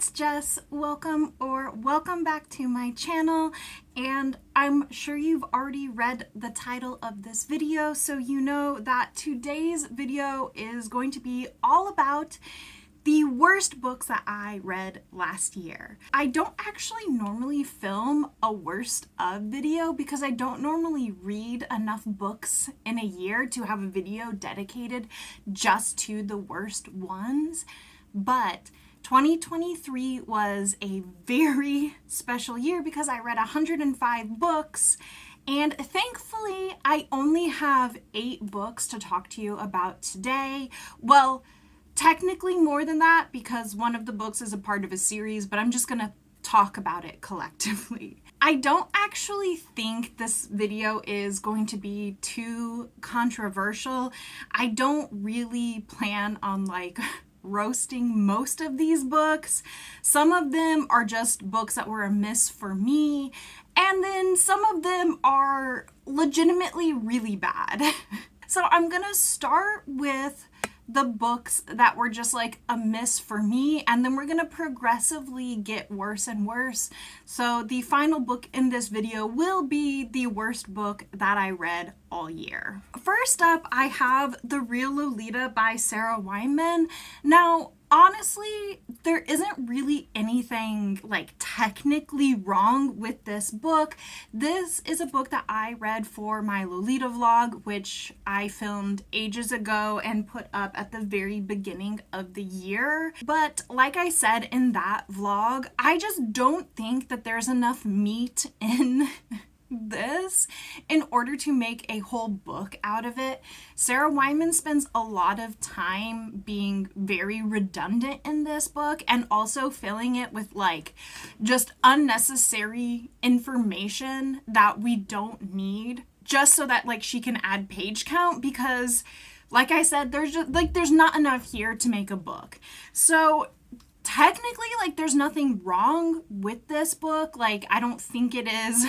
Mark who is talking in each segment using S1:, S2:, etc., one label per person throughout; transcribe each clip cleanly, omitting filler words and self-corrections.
S1: it's Jess. Welcome back to my channel, and I'm sure you've already read the title of this video, so you know that today's video is going to be all about the worst books that I read last year. I don't actually normally film a worst of video because I don't normally read enough books in a year to have a video dedicated just to the worst ones, but 2023 was a very special year because I read 105 books, and thankfully I only have 8 books to talk to you about today. Well, technically more than that because one of the books is a part of a series, but I'm just gonna talk about it collectively. I don't actually think this video is going to be too controversial. I don't really plan on roasting most of these books. Some of them are just books that were a miss for me, and then some of them are legitimately really bad. So I'm gonna start with the books that were just a miss for me, and then we're gonna progressively get worse and worse. So the final book in this video will be the worst book that I read all year. First up, I have The Real Lolita by Sarah Wyman. Now, honestly, there isn't really anything technically wrong with this book. This is a book that I read for my Lolita vlog, which I filmed ages ago and put up at the very beginning of the year. But like I said in that vlog, I just don't think that there's enough meat in this in order to make a whole book out of it. Sarah Wyman spends a lot of time being very redundant in this book and also filling it with just unnecessary information that we don't need just so that she can add page count, because like I said, there's just there's not enough here to make a book. So technically there's nothing wrong with this book. I don't think it is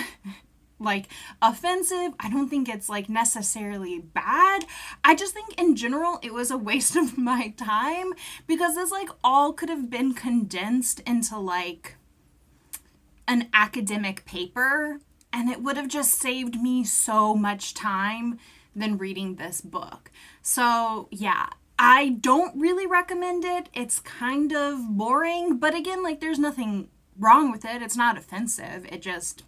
S1: offensive. I don't think it's necessarily bad. I just think in general it was a waste of my time because this all could have been condensed into an academic paper, and it would have just saved me so much time than reading this book. So yeah, I don't really recommend it. It's kind of boring, but again, there's nothing wrong with it. It's not offensive. It just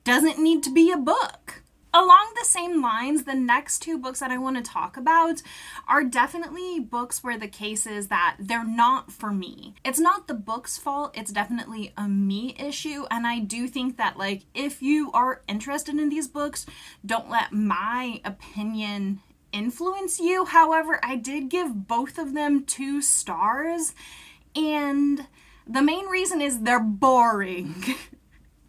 S1: doesn't need to be a book. Along the same lines, the next 2 books that I want to talk about are definitely books where the case is that they're not for me. It's not the book's fault, it's definitely a me issue, and I do think that if you are interested in these books, don't let my opinion influence you. However, I did give both of them 2 stars, and the main reason is they're boring.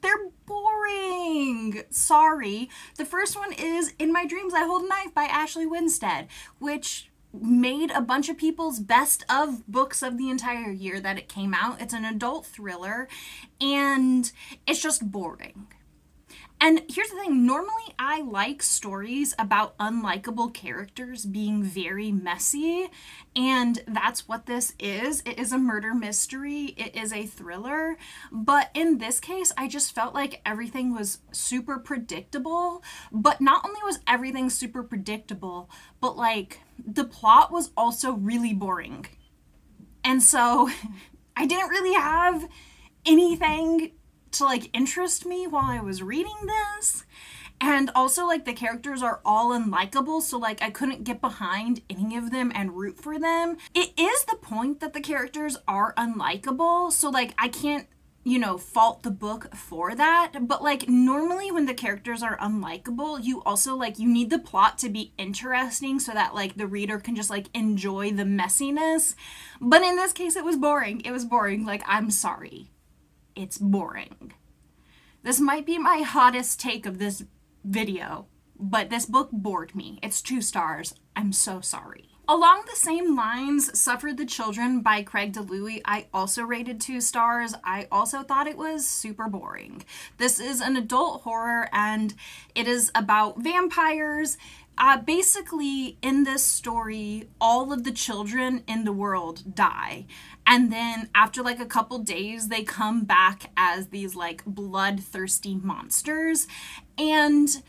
S1: They're boring. Sorry. The first one is In My Dreams I Hold a Knife by Ashley Winstead, which made a bunch of people's best of books of the entire year that it came out. It's an adult thriller, and it's just boring. And here's the thing, normally I like stories about unlikable characters being very messy, and that's what this is. It is a murder mystery, it is a thriller, but in this case I just felt like everything was super predictable. But not only was everything super predictable, but the plot was also really boring. And so I didn't really have anything to interest me while I was reading this, and also the characters are all unlikable, so I couldn't get behind any of them and root for them. It is the point that the characters are unlikable, so I can't fault the book for that, but normally when the characters are unlikable, you also you need the plot to be interesting so that the reader can just enjoy the messiness. But in this case it was boring. It was boring. I'm sorry. It's boring. This might be my hottest take of this video, but this book bored me. It's 2 stars. I'm so sorry. Along the same lines, Suffer the Children by Craig DeLuey, I also rated 2 stars. I also thought it was super boring. This is an adult horror, and it is about vampires. Basically, in this story, all of the children in the world die. And then after like a couple days, they come back as these like bloodthirsty monsters. And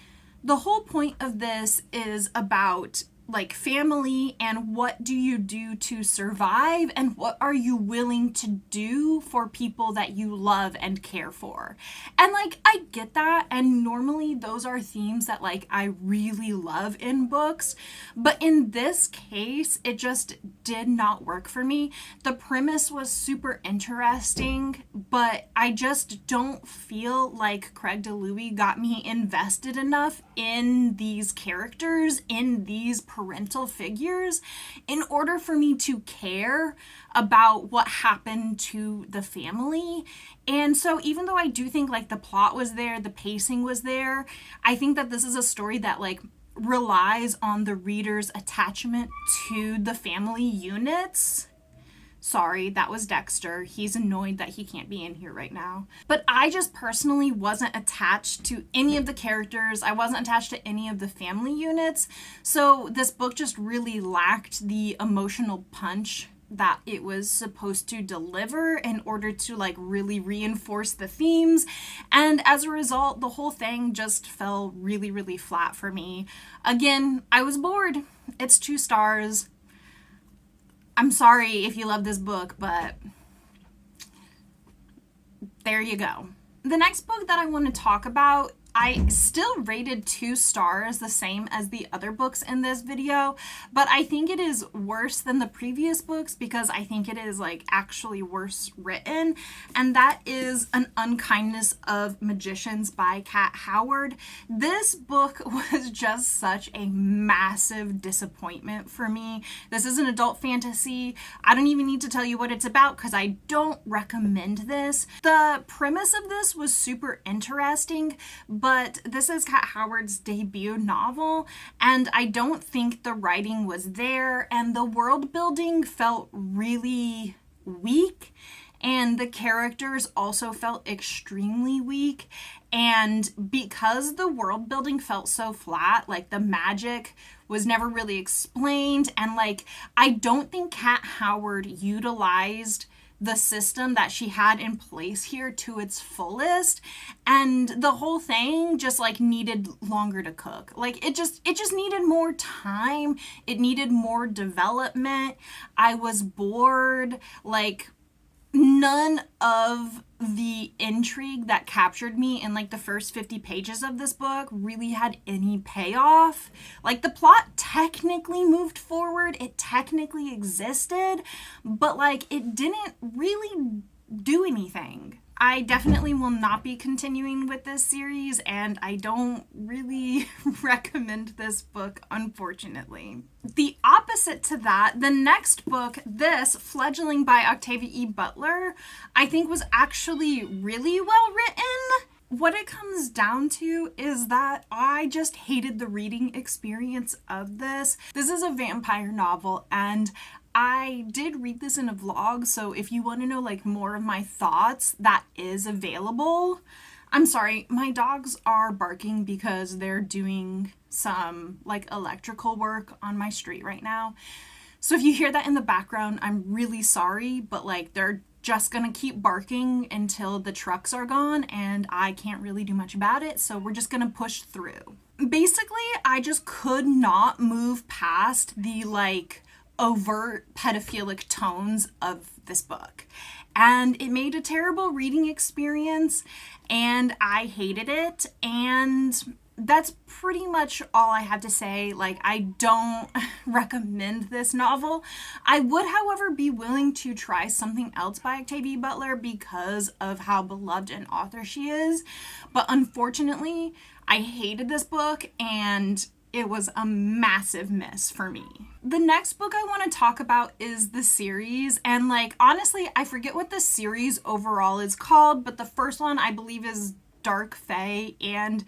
S1: the whole point of this is about like family and what do you do to survive and what are you willing to do for people that you love and care for. And like I get that, and normally those are themes that like I really love in books, but in this case it just did not work for me. The premise was super interesting, but I just don't feel like Craig DeLuey got me invested enough in these characters, in these parental figures, in order for me to care about what happened to the family. And so even though I do think like the plot was there, the pacing was there, I think that this is a story that like relies on the reader's attachment to the family units. Sorry, that was Dexter. He's annoyed that he can't be in here right now. But I just personally wasn't attached to any of the characters. I wasn't attached to any of the family units. So this book just really lacked the emotional punch that it was supposed to deliver in order to like really reinforce the themes. And as a result, the whole thing just fell really, really flat for me. Again, I was bored. It's 2 stars. I'm sorry if you love this book, but there you go. The next book that I want to talk about, I still rated 2 stars, the same as the other books in this video, but I think it is worse than the previous books because I think it is like actually worse written, and that is An Unkindness of Magicians by Kat Howard. This book was just such a massive disappointment for me. This is an adult fantasy. I don't even need to tell you what it's about because I don't recommend this. The premise of this was super interesting, but this is Kat Howard's debut novel, and I don't think the writing was there, and the world building felt really weak, and the characters also felt extremely weak. And because the world building felt so flat, like the magic was never really explained, and like I don't think Kat Howard utilized the system that she had in place here to its fullest, and the whole thing just like needed longer to cook. Like it just needed more time. It needed more development. I was bored. Like none of the intrigue that captured me in like the first 50 pages of this book really had any payoff. Like the plot technically moved forward, it technically existed, but like it didn't really do anything. I definitely will not be continuing with this series, and I don't really recommend this book, unfortunately. The opposite to that, the next book, this, Fledgling by Octavia E. Butler, I think was actually really well written. What it comes down to is that I just hated the reading experience of this. This is a vampire novel, and I did read this in a vlog, so if you want to know like more of my thoughts, that is available. I'm sorry, my dogs are barking because they're doing some like electrical work on my street right now. So if you hear that in the background, I'm really sorry, but like they're just gonna keep barking until the trucks are gone, and I can't really do much about it, so we're just gonna push through. Basically, I just could not move past the like overt pedophilic tones of this book, and it made a terrible reading experience, and I hated it, and that's pretty much all I have to say. Like, I don't recommend this novel. I would, however, be willing to try something else by Octavia Butler because of how beloved an author she is, but unfortunately I hated this book, and it was a massive miss for me. The next book I want to talk about is the series, and like honestly I forget what the series overall is called, but the first one I believe is Dark Fae, and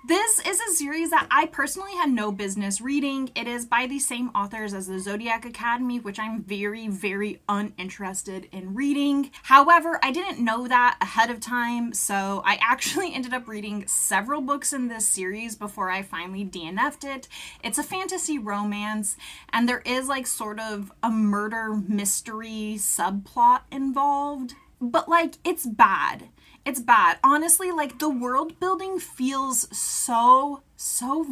S1: This is a series that I personally had no business reading. It is by the same authors as the Zodiac Academy, which I'm very, very uninterested in reading. However, I didn't know that ahead of time, so I actually ended up reading several books in this series before I finally DNF'd it. It's a fantasy romance, and there is like sort of a murder mystery subplot involved. But like, it's bad. It's bad. Honestly, like the world building feels so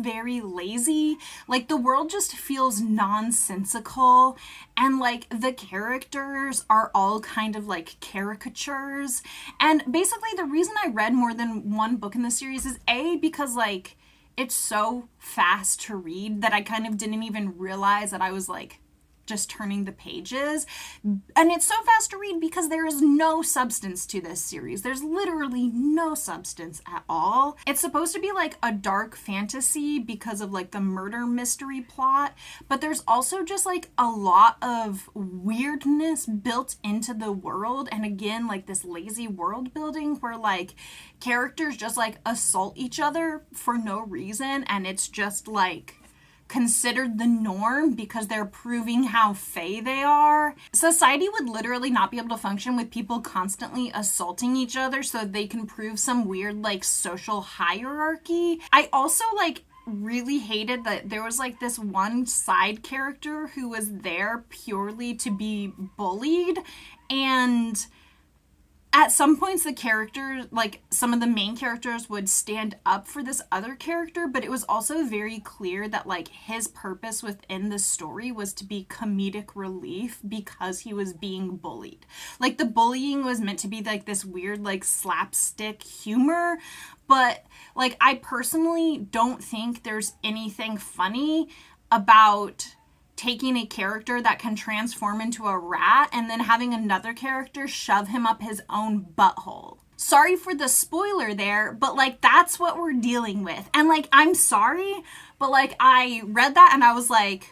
S1: very lazy. Like the world just feels nonsensical, and like the characters are all kind of like caricatures. And basically the reason I read more than one book in the series is because like it's so fast to read that I kind of didn't even realize that I was like just turning the pages. And it's so fast to read because there is no substance to this series. There's literally no substance at all. It's supposed to be like a dark fantasy because of like the murder mystery plot, but there's also just like a lot of weirdness built into the world. And again, like this lazy world building where like characters just like assault each other for no reason, and it's just like considered the norm because they're proving how fey they are. Society would literally not be able to function with people constantly assaulting each other so they can prove some weird like social hierarchy. I also like really hated that there was like this one side character who was there purely to be bullied, and at some points the characters, like some of the main characters, would stand up for this other character, but it was also very clear that like his purpose within the story was to be comedic relief because he was being bullied. Like the bullying was meant to be like this weird like slapstick humor, but like I personally don't think there's anything funny about taking a character that can transform into a rat and then having another character shove him up his own butthole. Sorry for the spoiler there, but like that's what we're dealing with. And like, I'm sorry, but like I read that and I was like,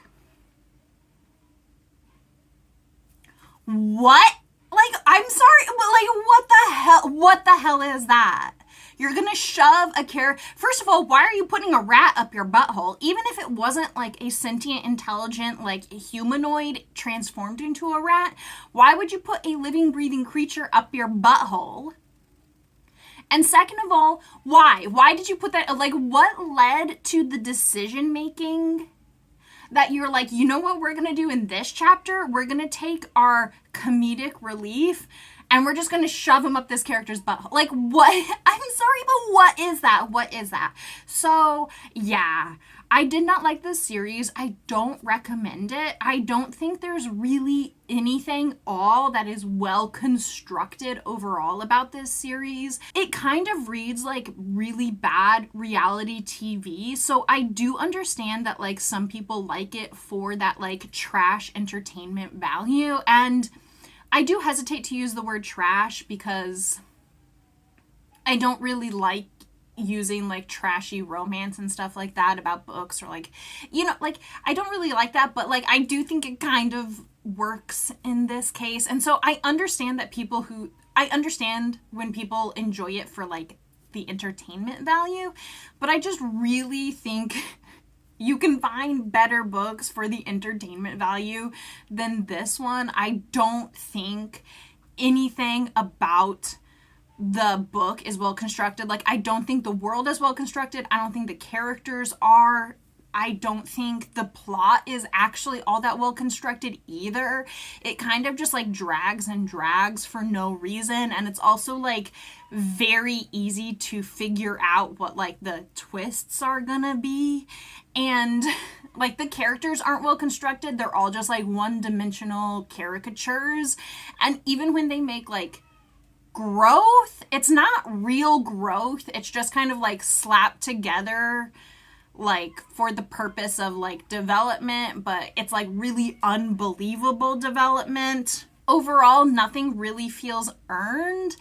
S1: what? Like, I'm sorry, but like what the hell is that? You're gonna shove a character. First of all, why are you putting a rat up your butthole? Even if it wasn't like a sentient, intelligent, like humanoid transformed into a rat, why would you put a living, breathing creature up your butthole? And second of all, why? Why did you put that? Like, what led to the decision making that you're like, you know what we're gonna do in this chapter? We're gonna take our comedic relief and we're just going to shove him up this character's butthole. Like, what? I'm sorry, but what is that? What is that? So, yeah, I did not like this series. I don't recommend it. I don't think there's really anything all that is well constructed overall about this series. It kind of reads like really bad reality TV. So I do understand that like some people like it for that like trash entertainment value. And I do hesitate to use the word trash because I don't really like using like trashy romance and stuff like that about books, or like, you know, like I don't really like that, but like I do think it kind of works in this case. And so I understand that I understand when people enjoy it for like the entertainment value, but I just really think you can find better books for the entertainment value than this one. I don't think anything about the book is well constructed. Like, I don't think the world is well constructed. I don't think the characters are. I don't think the plot is actually all that well constructed either. It kind of just like drags and drags for no reason. And it's also like very easy to figure out what like the twists are gonna be. And like the characters aren't well constructed. They're all just like one-dimensional caricatures. And even when they make like growth, it's not real growth. It's just kind of like slapped together like for the purpose of like development, but it's like really unbelievable development. Overall, nothing really feels earned,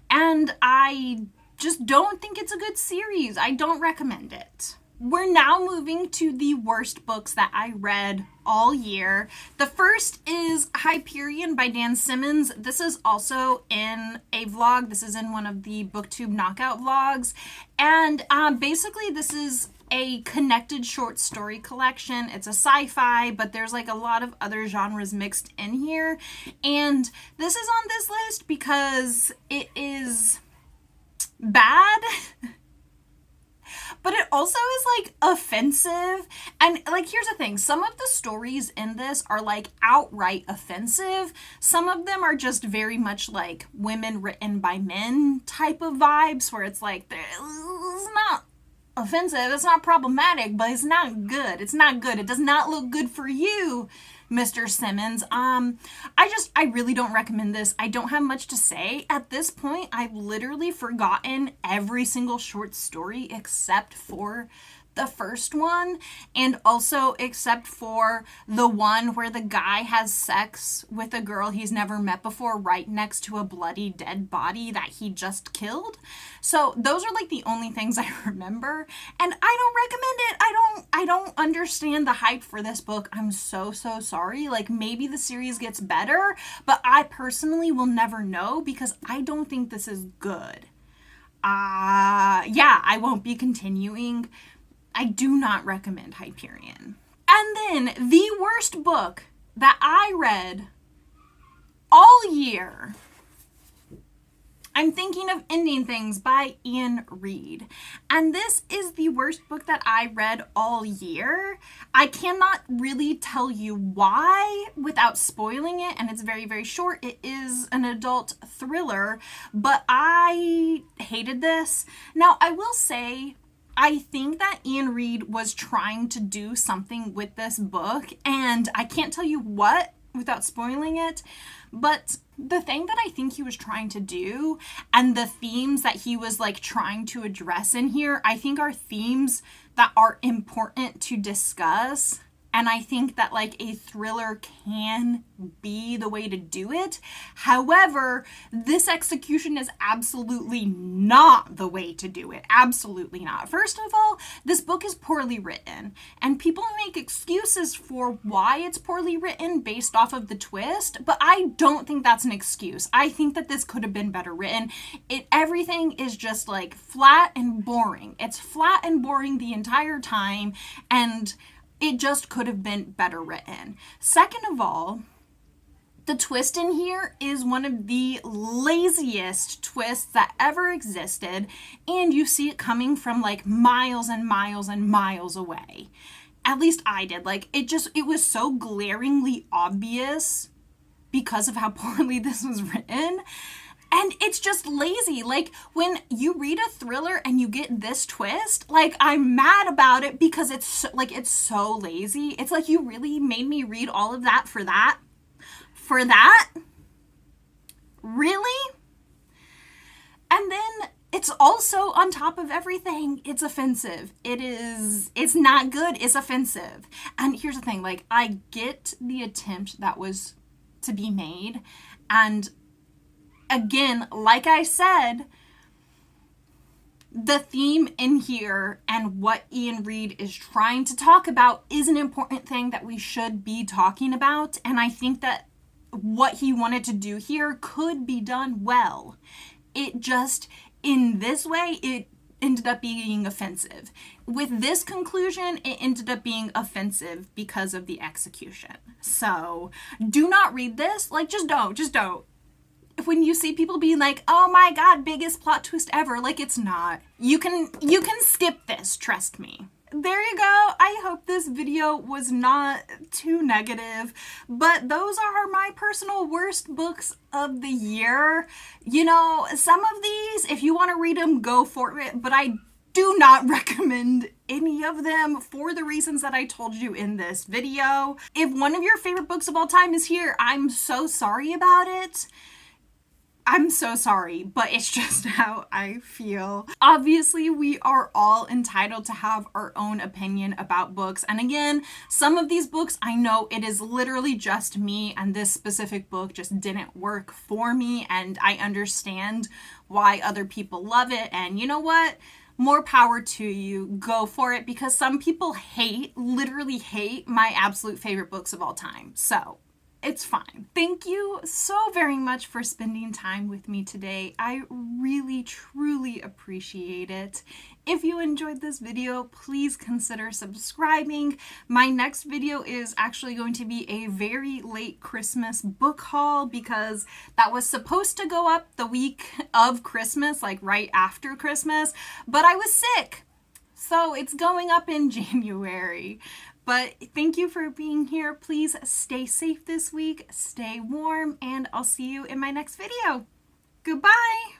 S1: and I just don't think it's a good series. I don't recommend it. we're now moving to the worst books that I read all year. The first is Hyperion by Dan Simmons. This is also in a vlog. This is in one of the BookTube Knockout vlogs. And basically this is a connected short story collection. It's a sci-fi, but there's like a lot of other genres mixed in here. And this is on this list because it is bad. But it also is like offensive. And like, here's the thing. Some of the stories in this are like outright offensive. Some of them are just very much like women written by men type of vibes, where it's like, it's not offensive, it's not problematic, but it's not good. It's not good. It does not look good for you, Mr. Simmons. I really don't recommend this. I don't have much to say. At this point, I've literally forgotten every single short story except for the first one, and also except for the one where the guy has sex with a girl he's never met before right next to a bloody dead body that he just killed. So those are like the only things I remember, and I don't recommend it. I don't understand the hype for this book. I'm so sorry. Like, maybe the series gets better, but I personally will never know because I don't think this is good. Yeah, I won't be continuing. I do not recommend Hyperion. And then the worst book that I read all year, I'm Thinking of Ending Things by Ian Reid. And this is the worst book that I read all year. I cannot really tell you why without spoiling it, and it's very, very short. It is an adult thriller, but I hated this. Now, I will say, I think that Ian Reid was trying to do something with this book, and I can't tell you what without spoiling it, but the thing that I think he was trying to do and the themes that he was like trying to address in here, I think are themes that are important to discuss. And I think that like a thriller can be the way to do it. However, this execution is absolutely not the way to do it. Absolutely not. First of all, this book is poorly written, and people make excuses for why it's poorly written based off of the twist, but I don't think that's an excuse. I think that this could have been better written. Everything is just like flat and boring. It's flat and boring the entire time, and it just could have been better written. Second of all, the twist in here is one of the laziest twists that ever existed, and you see it coming from like miles and miles and miles away. At least I did. Like, it was so glaringly obvious because of how poorly this was written. And it's just lazy. Like, when you read a thriller and you get this twist, like, I'm mad about it because it's so lazy. It's like, you really made me read all of that for that? For that? Really? And then it's also, on top of everything, it's offensive. It's not good. It's offensive. And here's the thing, like, I get the attempt that was to be made, and again, like I said, the theme in here and what Ian Reid is trying to talk about is an important thing that we should be talking about. And I think that what he wanted to do here could be done well. It just, in this way, it ended up being offensive. With this conclusion, it ended up being offensive because of the execution. So do not read this. Like, just don't. When you see people being like, oh my god, biggest plot twist ever, like, it's not. You can skip this, trust me. There you go. I hope this video was not too negative, but those are my personal worst books of the year. You know, some of these, if you want to read them, go for it, but I do not recommend any of them for the reasons that I told you in this video. If one of your favorite books of all time is here, I'm so sorry about it. I'm so sorry, but it's just how I feel. Obviously, we are all entitled to have our own opinion about books. And again, some of these books, I know it is literally just me, and this specific book just didn't work for me, and I understand why other people love it. And you know what? more power to you. Go for it, because some people literally hate my absolute favorite books of all time. So it's fine. Thank you so very much for spending time with me today. I really, truly appreciate it. If you enjoyed this video, please consider subscribing. My next video is actually going to be a very late Christmas book haul, because that was supposed to go up the week of Christmas, like right after Christmas, but I was sick. So it's going up in January. But thank you for being here. Please stay safe this week, stay warm, and I'll see you in my next video. Goodbye!